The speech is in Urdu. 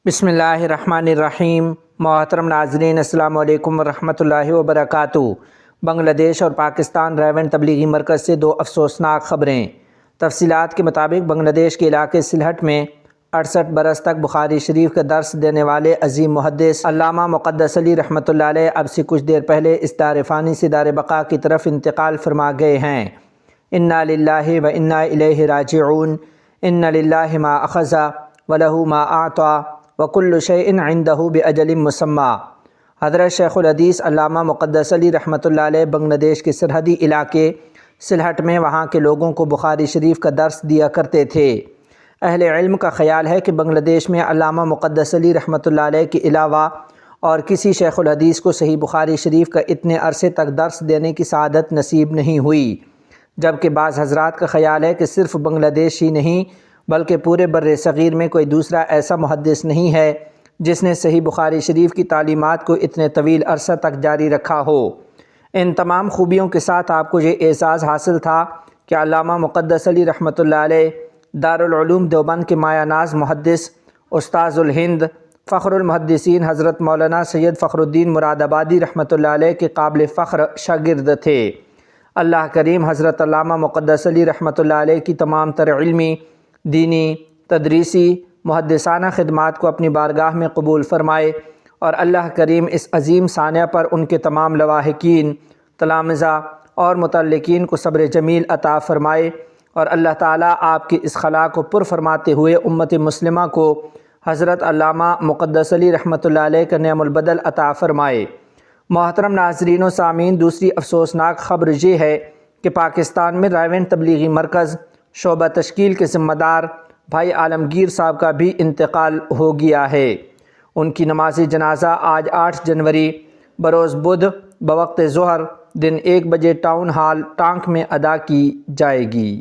بسم اللہ الرحمن الرحیم۔ محترم ناظرین، السلام علیکم ورحمۃ اللہ وبرکاتہ۔ بنگلہ دیش اور پاکستان ریونڈ تبلیغی مرکز سے دو افسوسناک خبریں۔ تفصیلات کے مطابق بنگلہ دیش کے علاقے سلہٹ میں 68 برس تک بخاری شریف کا درس دینے والے عظیم محدث علامہ مقدس علی رحمۃ اللہ علیہ اب سے کچھ دیر پہلے اس دار فانی سے دار بقا کی طرف انتقال فرما گئے ہیں۔ انا للہ و انا الیہ راجعون۔ ان للہ ما اخذ ولہ ما اعطی وکل شیء عندہ باجل مسمی۔ حضرت شیخ الحدیث علامہ مقدس علی رحمۃ اللہ علیہ بنگلہ دیش کے سرحدی علاقے سلہٹ میں وہاں کے لوگوں کو بخاری شریف کا درس دیا کرتے تھے۔ اہل علم کا خیال ہے کہ بنگلہ دیش میں علامہ مقدس علی رحمۃ اللہ علیہ کے علاوہ اور کسی شیخ الحدیث کو صحیح بخاری شریف کا اتنے عرصے تک درس دینے کی سعادت نصیب نہیں ہوئی، جبکہ بعض حضرات کا خیال ہے کہ صرف بنگلہ دیش ہی نہیں بلکہ پورے بر صغیر میں کوئی دوسرا ایسا محدث نہیں ہے جس نے صحیح بخاری شریف کی تعلیمات کو اتنے طویل عرصہ تک جاری رکھا ہو۔ ان تمام خوبیوں کے ساتھ آپ کو یہ اعزاز حاصل تھا کہ علامہ مقدس علی رحمۃ اللہ علیہ دارالعلوم دیوبند کے مایہ ناز محدث استاذ الہند فخر المحدثین حضرت مولانا سید فخر الدین مراد آبادی رحمۃ اللہ علیہ کے قابل فخر شاگرد تھے۔ اللہ کریم حضرت علامہ مقدس علی رحمۃ اللہ علیہ کی تمام تر علمی، دینی، تدریسی، محدثانہ خدمات کو اپنی بارگاہ میں قبول فرمائے، اور اللہ کریم اس عظیم سانحہ پر ان کے تمام لواحقین، تلامذہ اور متعلقین کو صبر جمیل عطا فرمائے، اور اللہ تعالیٰ آپ کی اس خلا کو پر فرماتے ہوئے امت مسلمہ کو حضرت علامہ مقدس علی رحمۃ اللہ علیہ کا نعم البدل عطا فرمائے۔ محترم ناظرین و سامعین، دوسری افسوسناک خبر یہ ہے کہ پاکستان میں ریونڈ تبلیغی مرکز شعبہ تشکیل کے ذمہ دار بھائی عالمگیر صاحب کا بھی انتقال ہو گیا ہے۔ ان کی نماز جنازہ آج 8 جنوری بروز بدھ بوقت ظہر دن 1 بجے ٹاؤن ہال ٹانک میں ادا کی جائے گی۔